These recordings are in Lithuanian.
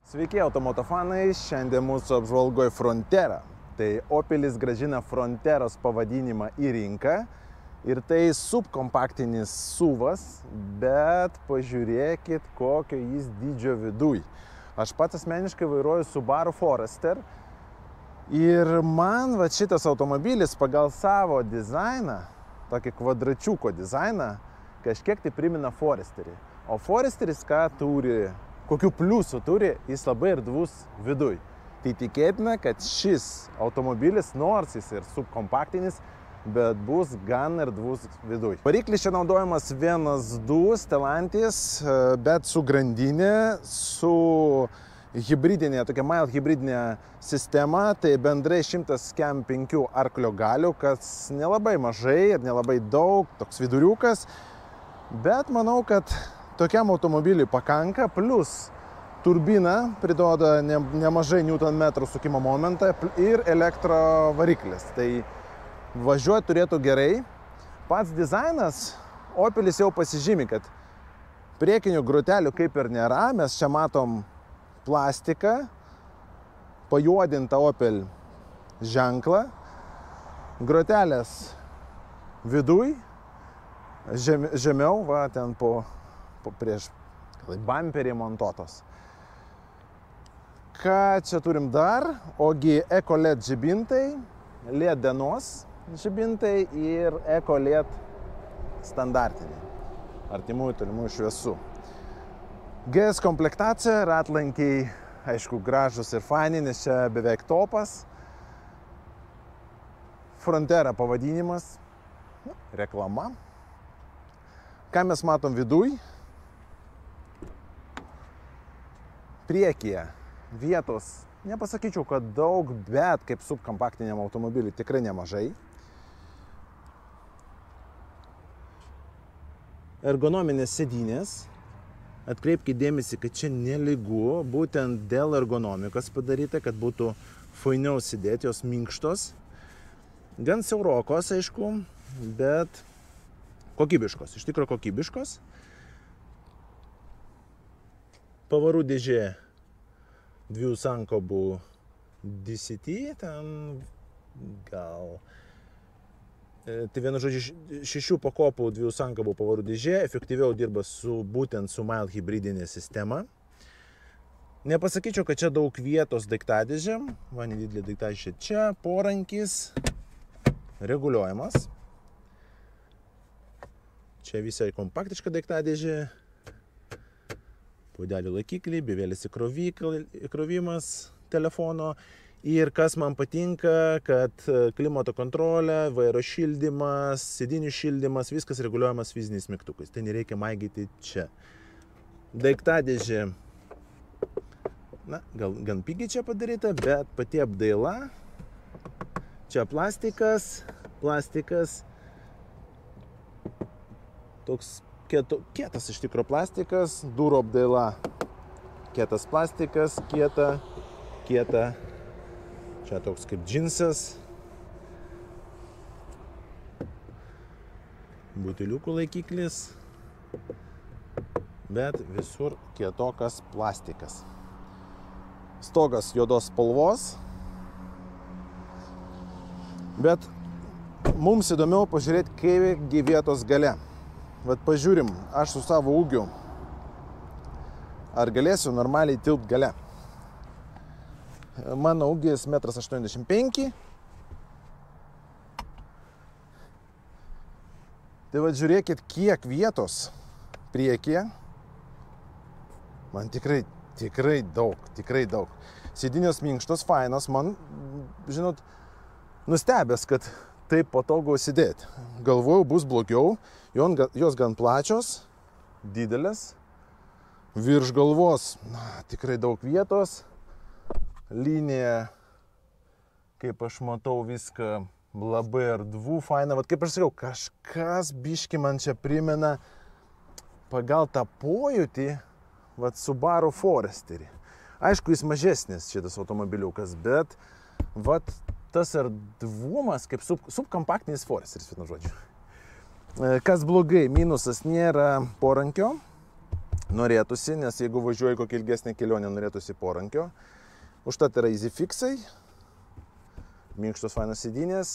Sveiki automotofanai, šiandien mūsų apžvalgoje Frontera. Tai Opelis grąžina Fronteros pavadinimą į rinką ir tai subkompaktinis SUV-as, bet pažiūrėkit, kokio jis dydžio viduj. Aš pats asmeniškai vairuoju Subaru Forester ir man šitas automobilis pagal savo dizainą, tokį kvadračiuko dizainą, kažkiek tai primena Foresterį. O Foresteris ką turi? Kokių pliusų turi, jis labai erdvus viduj. Tai tikėtina, kad šis automobilis, nors jis ir subkompaktinis, bet bus gan erdvus viduj. Variklis čia naudojamas 1.2 Stellantis, bet su grandinė, su hibridinė, tokia mild hibridinė sistema, tai bendrai 105 arklio galių, kas nelabai mažai ir nelabai daug, toks viduriukas, bet manau, kad tokiam automobiliui pakanka, plus turbina priduoda nemažai Nm sukimo momentą ir elektro variklis. Tai važiuoti turėtų gerai. Pats dizainas Opelis jau pasižymi, kad priekinių grotelių kaip ir nėra. Mes čia matom plastiką, pajuodintą Opel ženklą, grotelės viduj, žemiau, va, ten prieš bamperį montuotos. Ką čia turim dar? Ogi Eco LED žibintai, LED dienos žibintai ir Eco LED standartiniai, artimųjų tolimųjų šviesų. GS komplektacija, ratlankiai, aišku, gražus ir faini, nes čia beveik topas. Frontera pavadinimas, reklama. Ką mes matom viduj? Priekyje vietos, nepasakyčiau, kad daug, bet kaip subkompaktiniam automobiliui tikrai nemažai. Ergonominės sėdynės. Atkreipkite dėmesį, kad čia nelygu, būtent dėl ergonomikos padaryta, kad būtų fainiau sėdėti, jos minkštos. Gan siaurokos, aišku, bet kokybiškos, iš tikrųjų kokybiškos. Pavarų dėžė 2 sankabų DCT, ten gal, tai vienu žodžiu 6 pakopų 2 sankabų pavarų dėžė, efektyviau dirba būtent su mild hibridinė sistema. Nepasakyčiau, kad čia daug vietos daiktadėžėm, va nedidelė daiktadėžė čia, porankis, reguliuojamas. Čia visai kompaktiška daiktadėžė. Puodelių laikikliai, bevėlis įkrovimas telefono. Ir kas man patinka, kad klimato kontrolė, vairo šildymas, sėdinių šildymas, viskas reguliuojamas fiziniais mygtukais. Tai nereikia maigyti čia. Daiktadėžė, na, gal gan pigiai čia padaryta, bet pati apdaila. Čia plastikas. Toks kietas iš tikro plastikas, durų apdaila, kietas plastikas, kieta. Čia toks kaip džinsas. Buteliukų laikiklis, bet visur kietokas plastikas. Stogas juodos spalvos, bet mums įdomiau pažiūrėti, kaipgi vietos gale. Vat pažiūrim, aš su savo ūgiu, ar galėsiu normaliai tilpt gale. Mano ūgis 1,85 m. Tai vat žiūrėkit, kiek vietos priekyje. Man tikrai daug. Sėdynės minkštos, fainos, man, žinot, nustebęs, kad taip patogu sėdėti. Galvojau, bus blogiau. Jos gan plačios, didelės. Virš galvos, tikrai daug vietos. Linija, kaip aš matau, viską labai erdvų, faina. Vat kaip aš sakiau, kažkas biški man čia primena pagal tą pojūtį, vat Subaru Foresterį. Aišku, jis mažesnis šitas automobiliukas, bet vat tas erdvumas kaip subkompaktinis Foresteris, vienu žodžiu. Kas blogai, minusas, nėra porankio. norėtųsi, nes jeigu važiuoju kokią ilgesnę kelionę, norėtųsi porankio. Užtat yra EasyFixai, minkštos fainos sėdynės,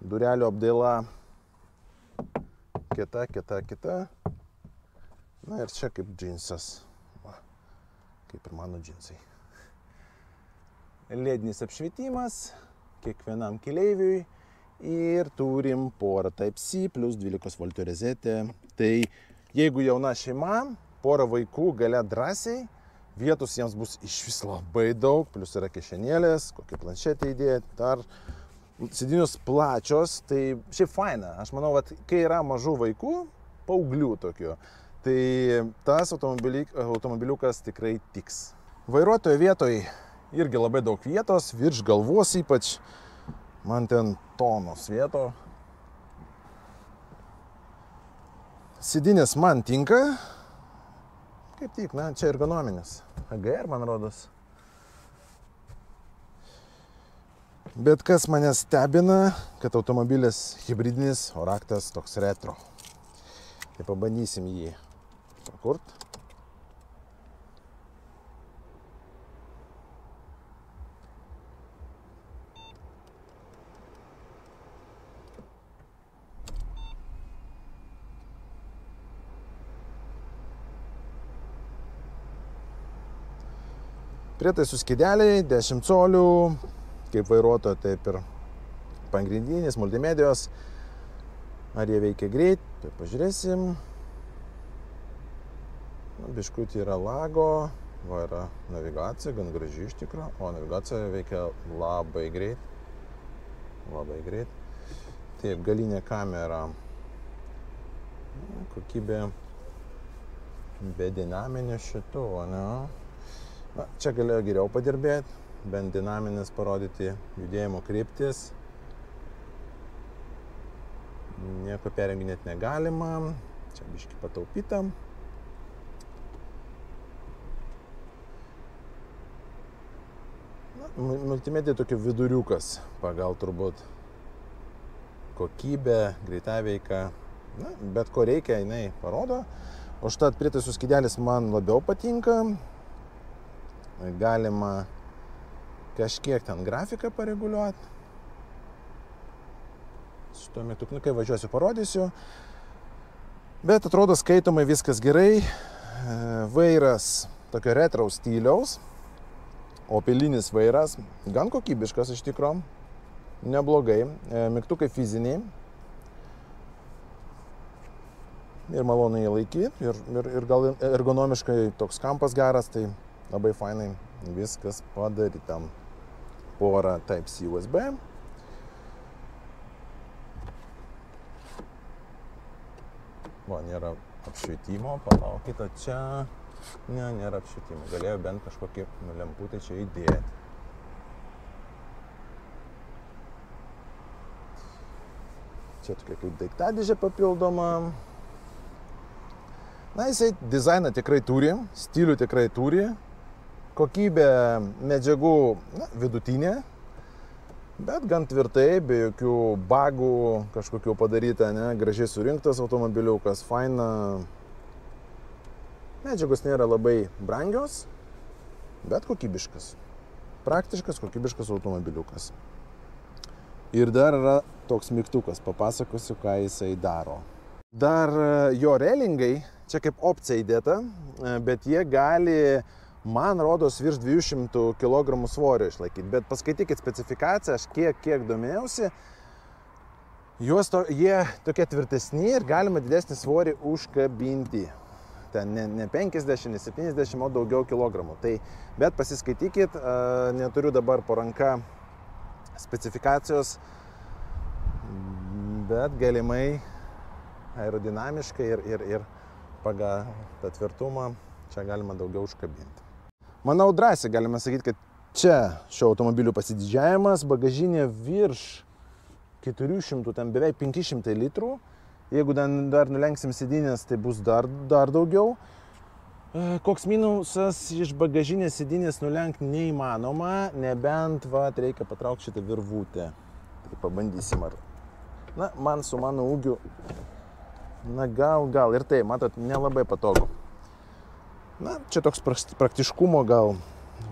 durelio apdaila kita. Na ir čia kaip džinsas, va, kaip ir mano džinsai. LEDinis apšvietimas kiekvienam keleiviui ir turim porą Type-C plus 12 V rozetę. Tai jeigu jauna šeima, porą vaikų gale drąsiai, vietos jiems bus iš vis labai daug, plus yra kišenėlės, kokį planšetę įdėti, dar sėdynės plačios, tai šiaip faina. Aš manau, kad kai yra mažų vaikų, paauglių tokių, tai tas automobiliukas tikrai tiks. Vairuotojo vietoj irgi labai daug vietos, virš galvos ypač, man ten tonos vieto. Sėdynės man tinka, kaip tik, na, čia ergonominis, AGR man rodos. Bet kas mane stebina, kad automobilis hibridinis, o raktas toks retro. Tai pabandysim jį pakurt. Prietaisų skydeliai, 10 colių, kaip vairuotojo, taip ir pagrindinis multimedijos. Ar jie veikia greit, tai pažiūrėsim. Biškutį yra lago, va yra navigacija, gan graži iš tikro, o navigacija veikia labai greit. Taip, galinė kamera, kokybė be dinaminio šituvo, ne? Na, čia galėjo geriau padirbėti, bent dinaminis parodyti judėjimo kryptis. Nieko perrenginėti negalima, čia biškį pataupyta. Multimedija tokia viduriukas pagal turbūt kokybę, greitaveika, bet ko reikia, jinai parodo. O štat prietaisų skydelis man labiau patinka. Galima kažkiek ten grafiką pareguliuoti. Šituo metu, kai važiuosiu, parodysiu. Bet atrodo skaitomai viskas gerai. Vairas tokio retro stiliaus. Opelinis vairas. Gan kokybiškas iš tikro. Neblogai. Mygtukai fiziniai. Ir malonu jį laikyti. Ir gal ergonomiškai toks kampas geras. Tai labai fainai viskas padaryta. Porą Type-C USB. Va, nėra apšvietimo, palaukite čia. Ne, nėra apšvietimo. Galėjau bent kažkokį lemputę čia įdėti. Čia tokia kaip daiktadėžė papildoma. Na, jisai dizainą tikrai turi, stilių tikrai turi. Kokybė medžiagų vidutinė, bet gan tvirtai, be jokių bagų kažkokių padaryta, ne, gražiai surinktas automobiliukas, faina. Medžiagos nėra labai brangios, bet kokybiškas. Praktiškas, kokybiškas automobiliukas. Ir dar yra toks mygtukas, papasakosiu, ką jisai daro. Dar jo relingai, čia kaip opcija įdėta, bet jie gali, man rodos, virš 200 kg svorio išlaikyti. Bet paskaitykit specifikaciją, aš kiek domėjausi, jie tokie tvirtesni ir galima didesnį svorį užkabinti. Ten ne 50, ne 70, o daugiau kilogramų. Tai, bet pasiskaitykit, neturiu dabar po ranka specifikacijos, bet galimai aerodinamiškai ir pagal tą tvirtumą čia galima daugiau užkabinti. Manau, drąsiai galime sakyti, kad čia šio automobilių pasididžiavimas, bagažinė virš 400, ten beveik 500 litrų. Jeigu dar nulenksim sėdynės, tai bus dar daugiau. Koks minusas, iš bagažinės sėdynės nulenkti neįmanoma, nebent reikia patraukti šitą virvutę. Tai pabandysim ar... Na, man su mano ūgiu Na gal ir tai, matot, nelabai patogu. Na, čia toks praktiškumo gal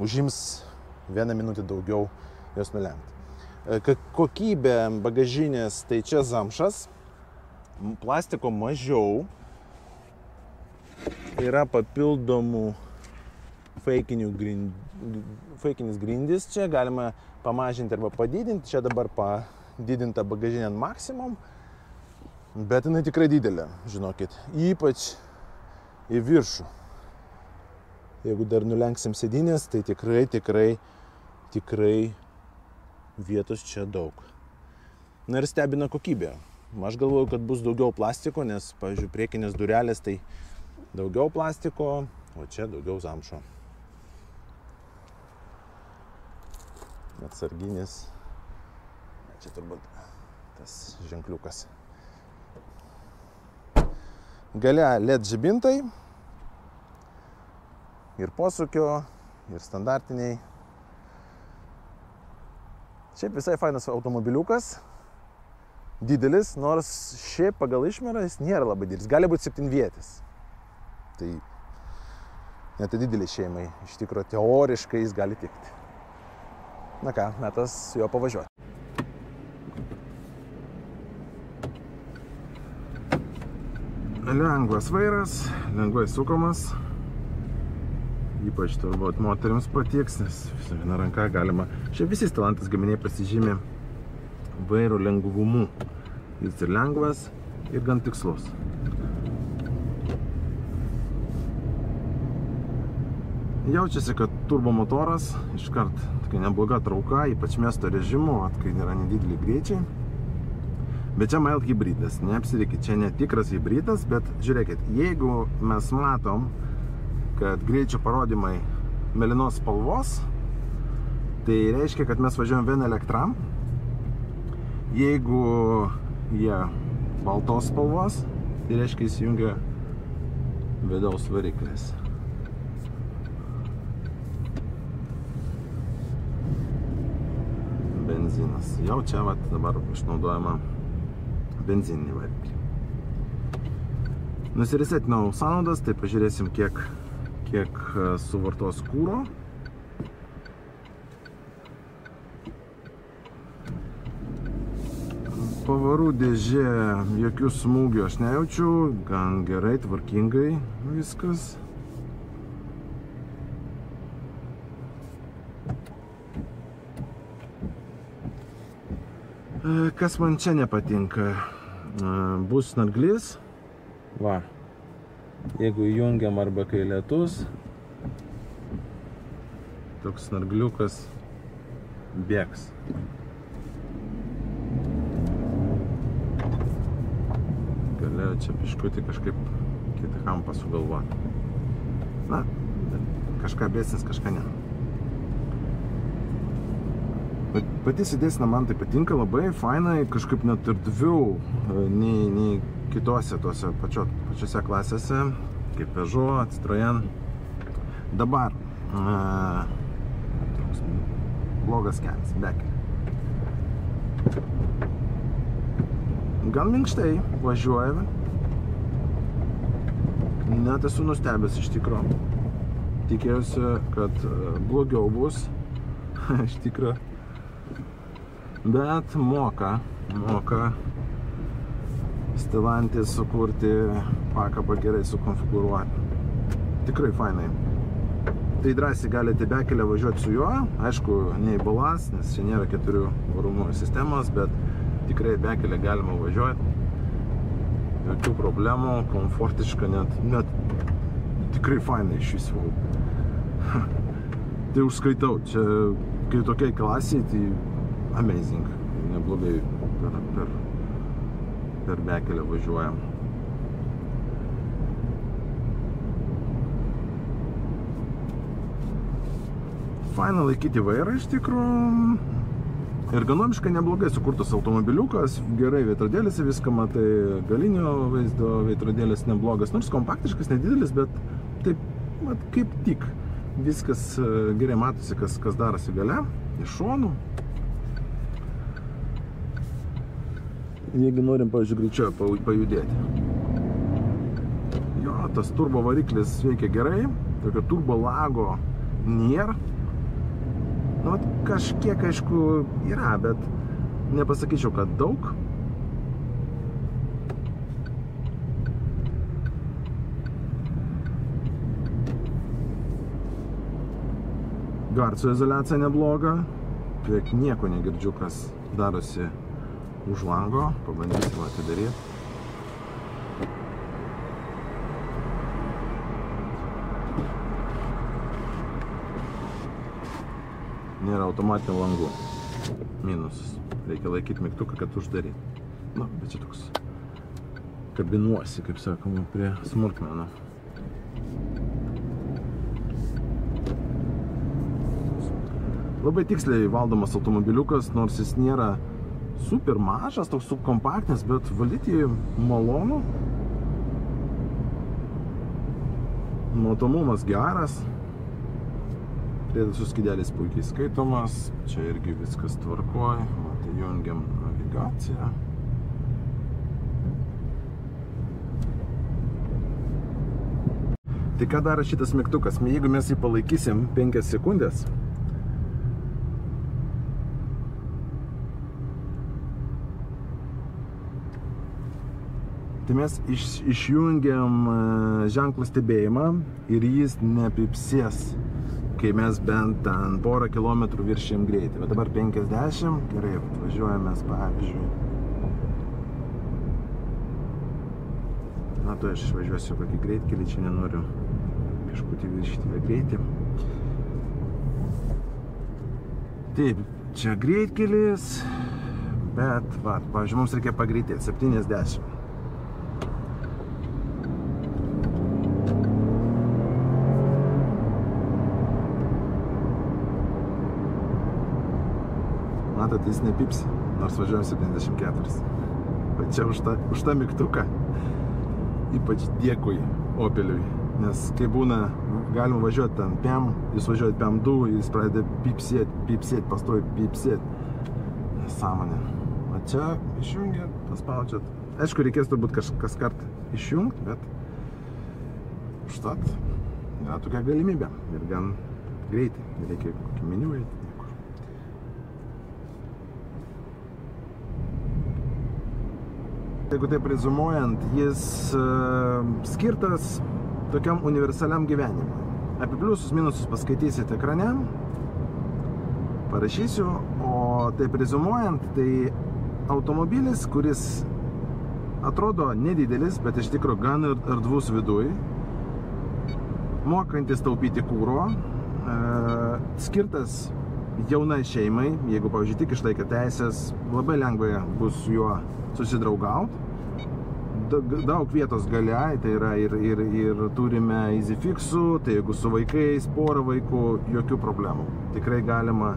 užims 1 minutę daugiau jos nulenkti. Kokybė bagažinės, tai čia zamšas, plastiko mažiau, yra papildomų feikinis grindis, čia galima pamažinti arba padidinti, čia dabar padidinta bagažinė ant maksimum, bet jinai tikrai didelė, žinokit, ypač į viršų. Jeigu dar nulenksim sėdynės, tai tikrai vietos čia daug. Na ir stebina kokybė. Aš galvoju, kad bus daugiau plastiko, nes, pavyzdžiui, priekinės durelės tai daugiau plastiko, o čia daugiau zamšo. Atsarginis. Čia turbūt tas ženkliukas. Gale LED žibintai. Ir posūkio, ir standartiniai. Šiaip visai fainas automobiliukas. Didelis, nors šiaip pagal išmerą jis nėra labai didelis. Gali būti 7-vietis. Tai net didelį šeimai. Iš tikrųjų, teoriškai jis gali tikti. Na ką, metas jo pavažiuoti. Lengvas vairas, lengvai sukomas. Ypač turbūt moterims patiks, nes viena ranka galima. Šiaip visi Stellantis gaminiai pasižymė vairo lengvumu. Jis ir lengvas, ir gan tikslus. Jaučiasi, kad turbomotoras iškart tokia nebloga trauka, ypač miesto režimu, kai yra nedideli greičiai. Bet čia mild hybridas, neapsirikit, čia netikras hybridas, bet žiūrėkit, jeigu mes matom, kad greičio parodymai mėlynos spalvos, tai reiškia, kad mes važiuojam vien elektram. Jeigu jie baltos spalvos, tai reiškia įsijungia vidaus variklis. Benzinas. Jau čia dabar išnaudojama benzininį variklį. Nusiresetinau sąnaudas, tai pažiūrėsim, kiek suvartos kuro. Pavarų dėžė, jokių smūgių aš nejaučiu, gan gerai, tvarkingai viskas. Kas man čia nepatinka? Bus snarglys. Va. Jeigu įjungiam arba kai lietus, toks snargliukas bėgs. Galėjau čia biškutį kažkaip kitą kampą sugalvoti. Na, kažką bėsins, kažką ne. Pati sėdėsena man tai patinka labai, fainai, kažkaip net erdviau nei kitose tose pačiose klasėse, kaip Peugeot, Citroën. Dabar blogas kelias, bekelė. Gan minkštai važiuoja. Net esu nustebęs iš tikro. Tikėjausi, kad blogiau bus. Iš tikro. Bet moka Stellantis sukurti pakabą gerai sukonfigūruoti. Tikrai fainai. Tai drąsiai galite bekelę važiuoti su juo. Aišku, ne į balas, nes čia nėra 4 varomųjų sistemos, bet tikrai bekelę galima važiuoti. Jokių problemų, komfortiška, net tikrai fainai iš visų. Tai užskaitau, čia kai tokiai klasiai, tai amazing. Neblogai per bekelę važiuojam. Faina laikyti vairą iš tikrųjų. Ergonomiškai neblogai sukurtas automobiliukas, gerai veidrodėlėse viską matai, galinio vaizdo veidrodėlės neblogas, nors kompaktiškas, nedidelis, bet taip, kaip tik. Viskas gerai matosi, kas darosi gale, iš šonų. Jeigu norim, pavyzdžiui, greičiau pajudėti. tas turbo variklis veikia gerai, tokio turbo lago nėra. Nu, kažkiek, aišku, yra, bet nepasakyčiau, kad daug. Garso izoliacija nebloga, beveik nieko negirdžiu, kas darosi už lango. Pabandysim atidaryti. Nėra automatinių langų. Minusas. Reikia laikyti mygtuką, kad uždaryti. Na, bet čia toks kabinuosi, kaip sakoma, prie smulkmenų. Labai tiksliai valdomas automobiliukas, nors jis nėra super mažas, toks subkompaktinis, bet valyti jį malonu. Matomumas geras. Prietaisų skydelis puikiai skaitomas. Čia irgi viskas tvarkoj. Tai jungiam navigaciją. Tai ką daro šitas mygtukas? Jeigu mes jį palaikysim 5 sekundės, tai mes išjungiam ženklų stebėjimą ir jis nepipsės, kai mes bent ten porą kilometrų viršijam greitį. Bet dabar 50, gerai, važiuojame mes, pavyzdžiui. Na, tai aš važiuosiu kokį greitkelį, čia nenoriu kažkutį viršyti greitį. Taip, čia greitkelis, bet, va, pavyzdžiui, mums reikia pagreitėti 70. Matot, jis nepipsi, nors važiuojam 74. Bet čia už tą mygtuką ypač dėkui Opeliui. Nes kai būna, galima važiuoti ten PM, jūs važiuojat PM2, jis pradeda pipsėt, pastovi pipsėt. Nesąmonė. O čia išjungiat, paspaudžiat. Aišku, reikės turbūt kas kart išjungti, bet užtat yra tokia galimybė. Ir gan greitai. Reikia kokį meniu eiti. Jeigu taip rezumuojant, jis skirtas tokiam universaliam gyvenimui. Apie pliusus, minusus paskaitysite ekrane, parašysiu, o taip rezumuojant, tai automobilis, kuris atrodo nedidelis, bet iš tikrųjų gan erdvus viduj, mokantis taupyti kuro, skirtas jaunai šeimai, jeigu, pavyzdžiui, tik išlaikė teisės, labai lengva bus su juo susidraugauti. Daug vietos galia, tai yra ir turime EasyFixų, tai jeigu su vaikais, porą vaikų, jokių problemų. Tikrai galima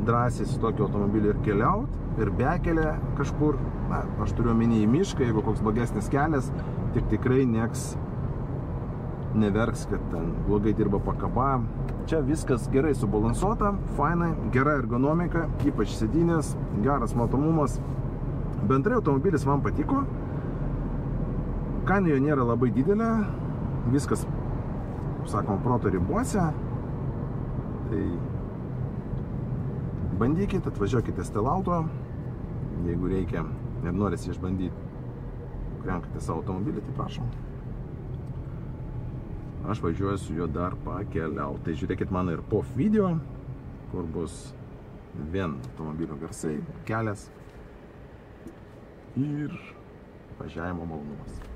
drąsiai su tokiu automobiliu ir keliauti, ir bekelę kažkur, na, aš turiu omeny į mišką, jeigu koks blogesnis kelias, tik tikrai nieks neverks, kad ten blogai dirba pakaba. Čia viskas gerai subalansuota, fainai, gera ergonomika, ypač sėdynės, geras matomumas. Bendrai automobilis man patiko, kaina jo nėra labai didelė, viskas, sakoma, proto ribose. Tai bandykite, atvažiuokite Stelauto, jeigu reikia ir norisi išbandyti, renkate savo automobilį, tai prašom. Aš važiuoju su juo dar pakeliauti. Tai žiūrėkit mano ir POF video, kur bus vien automobilio garsai, kelias ir važiavimo malonumas.